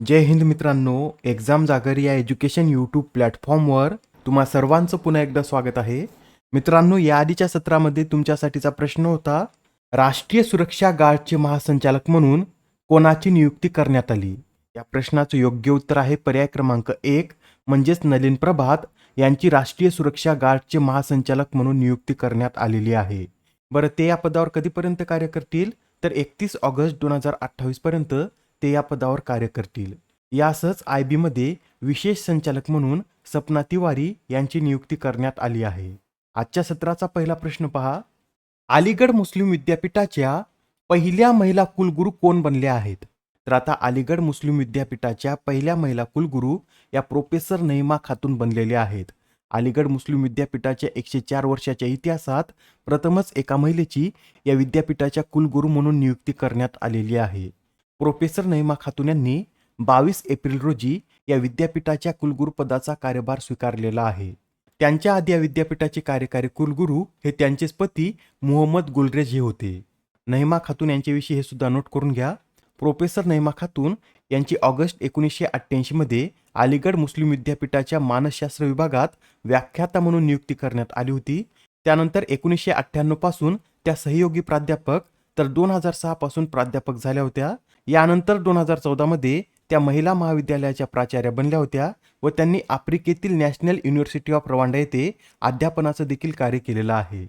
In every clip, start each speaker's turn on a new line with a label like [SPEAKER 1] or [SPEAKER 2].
[SPEAKER 1] जय हिंद मित्रांनो, एक्झाम जागर या एज्युकेशन यूट्यूब प्लॅटफॉर्मवर तुम्हा सर्वांचं पुन्हा एकदा स्वागत आहे. मित्रांनो, या आधीच्या सत्रामध्ये तुमच्यासाठीचा प्रश्न होता, राष्ट्रीय सुरक्षा गार्डचे महासंचालक म्हणून कोणाची नियुक्ती करण्यात आली? या प्रश्नाचं योग्य उत्तर आहे पर्याय क्रमांक 1 म्हणजेच नलिन प्रभात यांची राष्ट्रीय सुरक्षा गार्डचे महासंचालक म्हणून नियुक्ती करण्यात आलेली आहे. बरं, ते या पदावर कधीपर्यंत कार्य करतील? तर 31 ऑगस्ट 2028 पर्यंत ते या पदावर कार्य करतील. यासच IB मध्ये विशेष संचालक म्हणून सपना तिवारी यांची नियुक्ती करण्यात आली आहे. आजच्या सत्राचा पहिला प्रश्न पहा. अलीगढ मुस्लिम विद्यापीठाच्या पहिल्या महिला कुलगुरू कोण बनल्या आहेत? तर आता अलीगढ मुस्लिम विद्यापीठाच्या पहिल्या महिला कुलगुरू या प्रोफेसर नईमा खातून बनलेल्या आहेत. अलीगढ मुस्लिम विद्यापीठाच्या 104 वर्षाच्या इतिहासात प्रथमच एका महिलेची या विद्यापीठाच्या कुलगुरू म्हणून नियुक्ती करण्यात आलेली आहे. प्रोफेसर नईमा खातून यांनी 22 एप्रिल रोजी या विद्यापीठाच्या कुलगुरू पदाचा कार्यभार स्वीकारलेला आहे. त्यांच्या आधी या विद्यापीठाचे कार्यकारी कुलगुरू हे त्यांचेच पती मोहम्मद गुलरेज हे होते. नईमा खातून यांच्याविषयी हे सुद्धा नोट करून घ्या. प्रोफेसर नईमा खातून यांची ऑगस्ट 1988 मध्ये अलीगढ मुस्लिम विद्यापीठाच्या मानसशास्त्र विभागात व्याख्याता म्हणून नियुक्ती करण्यात आली होती. त्यानंतर 1998 पासून त्या सहयोगी प्राध्यापक तर 2006 पासून प्राध्यापक झाल्या होत्या. यानंतर 2014 मध्ये त्या महिला महाविद्यालयाच्या प्राचार्या बनल्या होत्या व त्यांनी आफ्रिकेतील नॅशनल युनिव्हर्सिटी ऑफ रवांडा येथे अध्यापनाचं देखील कार्य केलेलं आहे.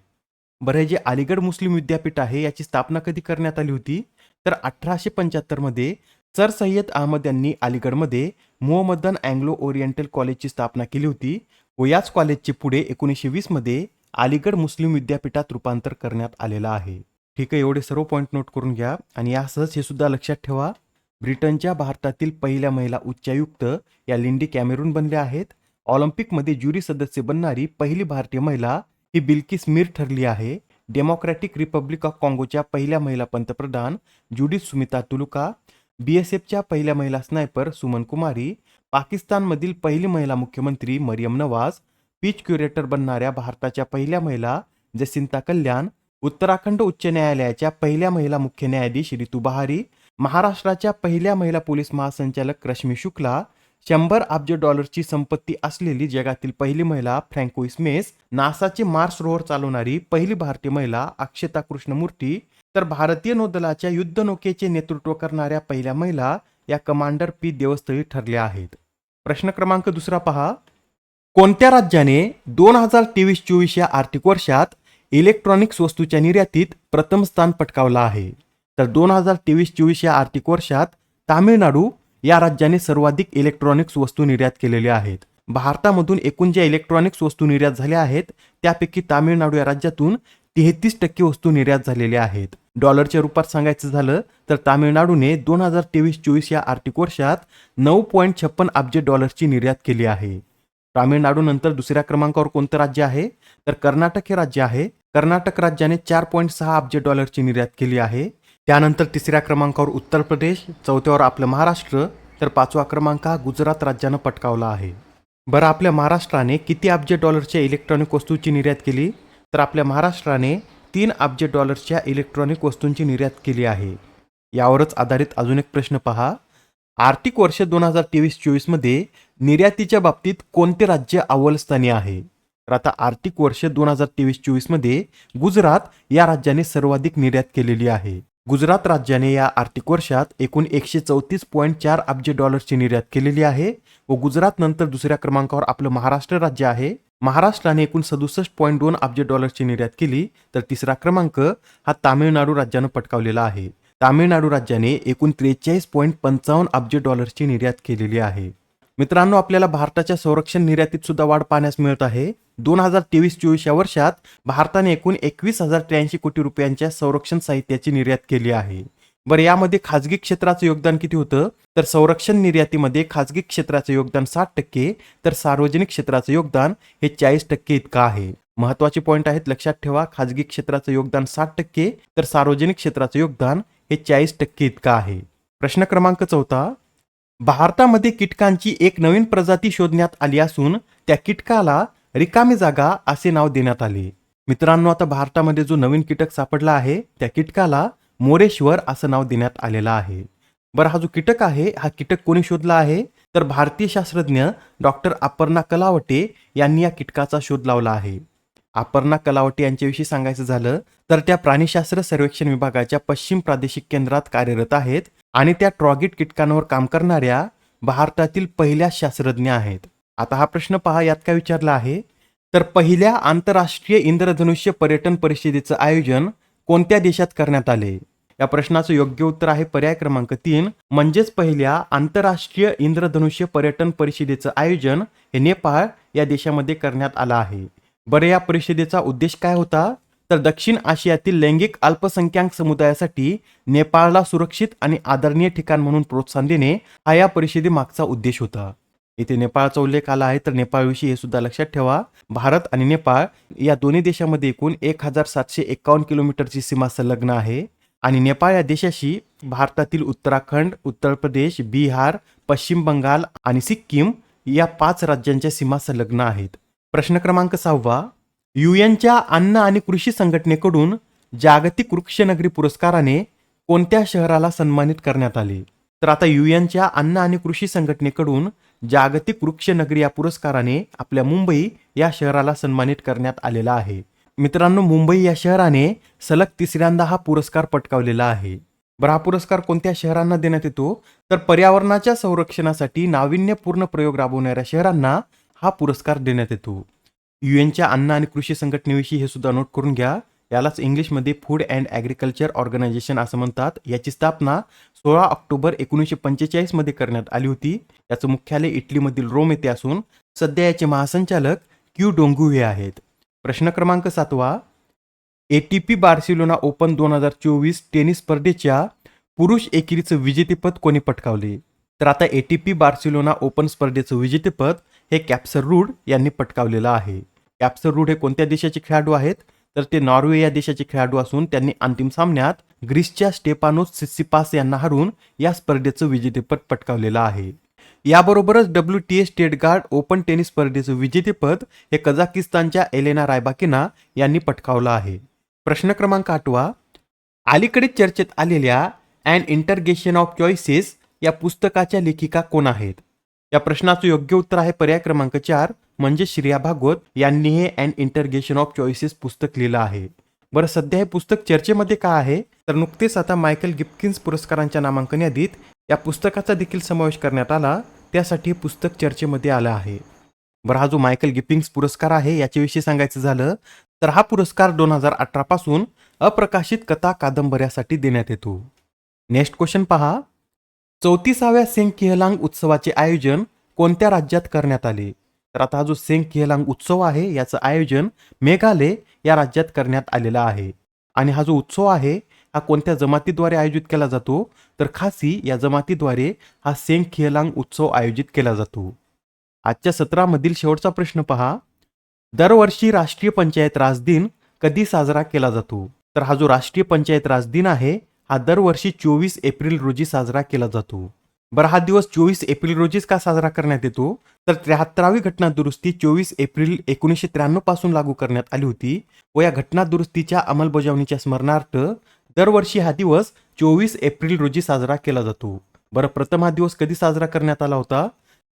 [SPEAKER 1] बरं, हे जे अलीगढ मुस्लिम विद्यापीठ आहे याची स्थापना कधी करण्यात आली होती? तर 1875 मध्ये सर सय्यद अहमद यांनी अलीगडमध्ये मोहम्मदन अँग्लो ओरिएंटल कॉलेजची स्थापना केली होती व याच कॉलेजचे पुढे 1920 मध्ये अलीगढ मुस्लिम विद्यापीठात रूपांतर करण्यात आलेलं आहे. ठीक आहे, एवढे सर्व पॉईंट नोट करून घ्या. आणि यासच हे सुद्धा लक्षात ठेवा, ब्रिटनच्या भारतातील पहिल्या महिला उच्चायुक्त या लिंडी कॅमेरून बनल्या आहेत. ऑलिम्पिकमध्ये ज्युरी सदस्य बनणारी पहिली भारतीय महिला ही बिल्किस मीर ठरली आहे. डेमोक्रॅटिक रिपब्लिक ऑफ काँगोच्या पहिल्या महिला पंतप्रधान जुडिथ सुमिता तुलुका, BSFच्या पहिल्या महिला स्नायपर सुमन कुमारी, पाकिस्तानमधील पहिली महिला मुख्यमंत्री मरियम नवाज, पीच क्युरेटर बनणाऱ्या भारताच्या पहिल्या महिला जसिंता कल्याण, उत्तराखंड उच्च न्यायालयाच्या पहिल्या महिला मुख्य न्यायाधीश रितू बहारी, महाराष्ट्राच्या पहिल्या महिला पोलीस महासंचालक रश्मी शुक्ला, 100 अब्ज डॉलरची संपत्ती असलेली जगातील पहिली महिला फ्रँकोइस मेस, नासाचे मार्स रोव्हर चालवणारी पहिली भारतीय महिला अक्षता कृष्णमूर्ती, तर भारतीय नौदलाच्या युद्धनौकेचे नेतृत्व करणाऱ्या पहिल्या महिला या कमांडर पी देवस्थळी ठरल्या आहेत. प्रश्न क्रमांक दुसरा पहा. कोणत्या राज्याने 2023-24 या आर्थिक वर्षात इलेक्ट्रॉनिक्स वस्तूच्या निर्यातीत प्रथम स्थान पटकावलं आहे? तर 2023-24 या आर्थिक वर्षात तामिळनाडू या राज्याने सर्वाधिक इलेक्ट्रॉनिक्स वस्तू निर्यात केलेल्या आहेत. भारतामधून एकूण ज्या इलेक्ट्रॉनिक्स वस्तू निर्यात झाल्या आहेत त्यापैकी तामिळनाडू या राज्यातून 33% वस्तू निर्यात झालेल्या आहेत. डॉलरच्या रूपात सांगायचं झालं तर तामिळनाडूने 2023-24 या आर्थिक वर्षात 9.56 अब्ज डॉलरची निर्यात केली आहे. तामिळनाडूनंतर दुसऱ्या क्रमांकावर कोणतं राज्य आहे? तर कर्नाटक हे राज्य आहे. कर्नाटक राज्याने 4.6 अब्ज डॉलरची निर्यात केली आहे. त्यानंतर तिसऱ्या क्रमांकावर उत्तर प्रदेश, चौथ्यावर आपलं महाराष्ट्र, तर 5वा क्रमांक हा गुजरात राज्यानं पटकावला आहे. बरं, आपल्या महाराष्ट्राने किती अब्ज डॉलरच्या इलेक्ट्रॉनिक वस्तूंची निर्यात केली? तर आपल्या महाराष्ट्राने 3 अब्ज डॉलर्सच्या इलेक्ट्रॉनिक वस्तूंची निर्यात केली आहे. यावरच आधारित अजून एक प्रश्न पहा. आर्थिक वर्ष 2023-24 मध्ये निर्यातीच्या बाबतीत कोणते राज्य अव्वलस्थानी आहे? तर आता आर्थिक वर्ष 2023-24 मध्ये गुजरात या राज्याने सर्वाधिक निर्यात केलेली आहे. गुजरात राज्याने या आर्थिक वर्षात एकूण 134.4 अब्ज डॉलर्सची निर्यात केलेली आहे व गुजरात नंतर दुसऱ्या क्रमांकावर आपलं महाराष्ट्र राज्य आहे. महाराष्ट्राने एकूण 67.2 अब्ज डॉलर्सची निर्यात केली, तर तिसरा क्रमांक हा तामिळनाडू राज्यानं पटकावलेला आहे. तामिळनाडू राज्याने एकूण 43.55 अब्ज डॉलर्सची निर्यात केलेली आहे. मित्रांनो, आपल्याला भारताच्या संरक्षण निर्यातीत सुद्धा वाढ पाहण्यास मिळत आहे. 2023-24 या वर्षात भारताने एकूण 21,083 कोटी रुपयांच्या संरक्षण साहित्याची निर्यात केली आहे. बरं, यामध्ये खाजगी क्षेत्राचं योगदान किती होतं? तर संरक्षण निर्यातीमध्ये खाजगी क्षेत्राचं योगदान 60%, तर सार्वजनिक क्षेत्राचं योगदान हे 40% इतकं आहे. महत्वाचे पॉईंट आहेत, लक्षात ठेवा. खाजगी क्षेत्राचं योगदान 60%, तर सार्वजनिक क्षेत्राचं योगदान हे 40% इतकं आहे. प्रश्न क्रमांक 4. भारतामध्ये कीटकांची एक नवीन प्रजाती शोधण्यात आली असून त्या कीटकाला रिकामी जागा असे नाव देण्यात आले. मित्रांनो, आता भारतामध्ये जो नवीन कीटक सापडला आहे त्या कीटकाला मोरेश्वर असं नाव देण्यात आलेलं आहे. बरं, हा जो कीटक आहे, हा कीटक कोणी शोधला आहे? तर भारतीय शास्त्रज्ञ डॉक्टर अपर्णा कलावटे यांनी या कीटकाचा शोध लावला आहे. अपर्णा कलावटे यांच्याविषयी सांगायचं झालं तर त्या प्राणीशास्त्र सर्वेक्षण विभागाच्या पश्चिम प्रादेशिक केंद्रात कार्यरत आहेत आणि त्या ट्रॉगिट कीटकांवर काम करणाऱ्या भारतातील पहिल्या शास्त्रज्ञ आहेत. आता हा प्रश्न पहा, यात काय विचारला आहे, तर पहिल्या आंतरराष्ट्रीय इंद्रधनुष्य पर्यटन परिषदेचं आयोजन कोणत्या देशात करण्यात आले? या प्रश्नाचं योग्य उत्तर आहे पर्याय क्रमांक 3, म्हणजेच पहिल्या आंतरराष्ट्रीय इंद्रधनुष्य पर्यटन परिषदेचं आयोजन हे नेपाळ या देशामध्ये करण्यात आलं आहे. बरं, या परिषदेचा उद्देश काय होता? तर दक्षिण आशियातील लैंगिक अल्पसंख्याक समुदायासाठी नेपाळला सुरक्षित आणि आदरणीय ठिकाण म्हणून प्रोत्साहन देणे हा या परिषदेमागचा उद्देश होता. इथे नेपाळचा उल्लेख आला आहे, तर नेपाळविषयी हे सुद्धा लक्षात ठेवा. भारत आणि नेपाळ या दोन्ही देशामध्ये एकूण 1751 किलोमीटरची सीमा संलग्न आहे आणि नेपाळ या देशाशी भारतातील उत्तराखंड, उत्तर प्रदेश, बिहार, पश्चिम बंगाल आणि सिक्कीम या 5 राज्यांच्या सीमा संलग्न आहेत. प्रश्न क्रमांक 6, यूएनच्या अन्न आणि कृषी संघटनेकडून जागतिक वृक्षनगरी पुरस्काराने कोणत्या शहराला सन्मानित करण्यात आले? तर आता यूएनच्या अन्न आणि कृषी संघटनेकडून जागतिक वृक्षनगरी या पुरस्काराने आपल्या मुंबई या शहराला सन्मानित करण्यात आलेला आहे. मित्रांनो, मुंबई या शहराने सलग 3ऱ्यांदा हा पुरस्कार पटकावलेला आहे. बरं, हा पुरस्कार कोणत्या शहरांना देण्यात येतो? तर पर्यावरणाच्या संरक्षणासाठी नाविन्यपूर्ण प्रयोग राबवणाऱ्या शहरांना हा पुरस्कार देण्यात येतो. यूएनच्या अन्न आणि कृषी संघटनेविषयी हे सुद्धा नोट करून घ्या. यालाच इंग्लिशमध्ये फूड अँड ॲग्रिकल्चर ऑर्गनायझेशन असं म्हणतात. याची स्थापना 16 ऑक्टोबर 1945 मध्ये करण्यात आली होती. याचं मुख्यालय इटलीमधील रोम येथे असून सध्या याचे महासंचालक क्यू डोंगू हे आहेत. प्रश्न क्रमांक 7, ATP बार्सिलोना ओपन 2024 टेनिस स्पर्धेच्या पुरुष एकेरीचं विजेतेपद कोणी पटकावले? तर आता ATP बार्सिलोना ओपन स्पर्धेचं विजेतेपद हे कॅप्सर रूड यांनी पटकावलेलं आहे. कॅप्सर रूड हे कोणत्या देशाचे खेळाडू आहेत? तर ते नॉर्वे या देशाचे खेळाडू असून त्यांनी अंतिम सामन्यात ग्रीसच्या स्टेपानोस सिसिपास यांना हरून या स्पर्धेचं विजेतेपद पटकावलेलं आहे. याबरोबरच WTA स्टेटगार्ड ओपन टेनिस स्पर्धेचं विजेतेपद हे कझाकिस्तानच्या एलेना रायबाकिना यांनी पटकावलं आहे. प्रश्न क्रमांक 8, अलीकडेच चर्चेत आलेल्या अँड इंटरगेशन ऑफ चॉईसेस या पुस्तकाच्या लेखिका कोण आहेत? या प्रश्नाचं योग्य उत्तर आहे पर्याय क्रमांक 4, म्हणजे श्रेया भागवत यांनी हे अँड इंटरगेशन ऑफ चॉईसेस पुस्तक लिहिलं आहे. बरं, सध्या हे पुस्तक चर्चेमध्ये का आहे? तर नुकतेच आता मायकेल गिप्किन्स पुरस्कारांच्या नामांकन यादीत या पुस्तकाचा देखील समावेश करण्यात आला, त्यासाठी हे पुस्तक चर्चेमध्ये आलं आहे. बरं, हा जो मायकेल गिप्किन्स पुरस्कार आहे याच्याविषयी सांगायचं झालं तर हा पुरस्कार 2018 पासून अप्रकाशित कथा कादंबऱ्यासाठी देण्यात येतो. नेक्स्ट क्वेश्चन पहा, 34व्या सेंग किहलांग उत्सवाचे आयोजन कोणत्या राज्यात करण्यात आले? तर आता हा जो सेंग किहलांग उत्सव आहे याचं आयोजन मेघालय या राज्यात करण्यात आलेला आहे. आणि हा जो उत्सव आहे हा कोणत्या जमातीद्वारे आयोजित केला जातो? तर खासी या जमातीद्वारे हा सेंग किहलांग उत्सव आयोजित केला जातो. आजच्या सत्रामधील शेवटचा प्रश्न पहा, दरवर्षी राष्ट्रीय पंचायत राज दिन कधी साजरा केला जातो? तर हा जो राष्ट्रीय पंचायत राज दिन आहे हा दरवर्षी 24 एप्रिल रोजी साजरा केला जातो. बरं, हा दिवस 24 एप्रिल रोजीच का साजरा करण्यात येतो? तर 73वी घटना दुरुस्ती 24 एप्रिल 1993 पासून लागू करण्यात आली होती व या घटना दुरुस्तीच्या अंमलबजावणीच्या स्मरणार्थ दरवर्षी हा दिवस 24 एप्रिल रोजी साजरा केला जातो. बरं, प्रथम हा दिवस कधी साजरा करण्यात आला होता?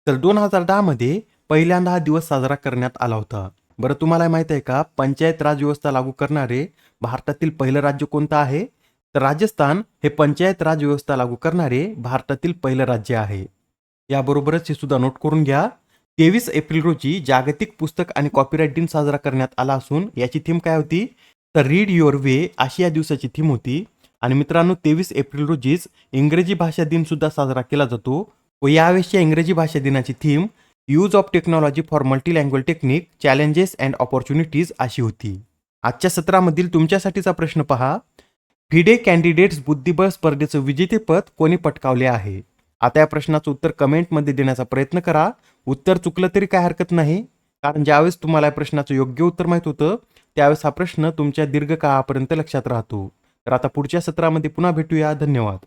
[SPEAKER 1] तर 2010 मध्ये पहिल्यांदा हा दिवस साजरा करण्यात आला होता. बरं, तुम्हाला माहित आहे का पंचायत राज व्यवस्था लागू करणारे भारतातील पहिलं राज्य कोणतं आहे? तर राजस्थान हे पंचायत राज व्यवस्था लागू करणारे भारतातील पहिलं राज्य आहे. याबरोबरच हे सुद्धा नोट करून घ्या, 23 एप्रिल रोजी जागतिक पुस्तक आणि कॉपीराईट दिन साजरा करण्यात आला असून याची थीम काय होती? तर रीड युअर वे अशी या दिवसाची थीम होती. आणि मित्रांनो, 23 एप्रिल रोजीच इंग्रजी भाषा दिन सुद्धा साजरा केला जातो व यावेळेसच्या इंग्रजी भाषा दिनाची theme use of technology for multilanguage technique challenges and opportunities अशी होती. आजच्या सत्रामधील तुमच्यासाठीचा प्रश्न पहा, फिडे कॅन्डिडेट्स बुद्धिबळ स्पर्धेचं विजेतेपद कोणी पटकावले आहे? आता या प्रश्नाचं उत्तर कमेंटमध्ये देण्याचा प्रयत्न करा. उत्तर चुकलं तरी काय हरकत नाही, कारण ज्यावेळेस तुम्हाला या प्रश्नाचं योग्य उत्तर माहित होतं त्यावेळेस हा प्रश्न तुमच्या दीर्घकाळापर्यंत लक्षात राहतो. तर आता पुढच्या सत्रामध्ये पुन्हा भेटूया. धन्यवाद.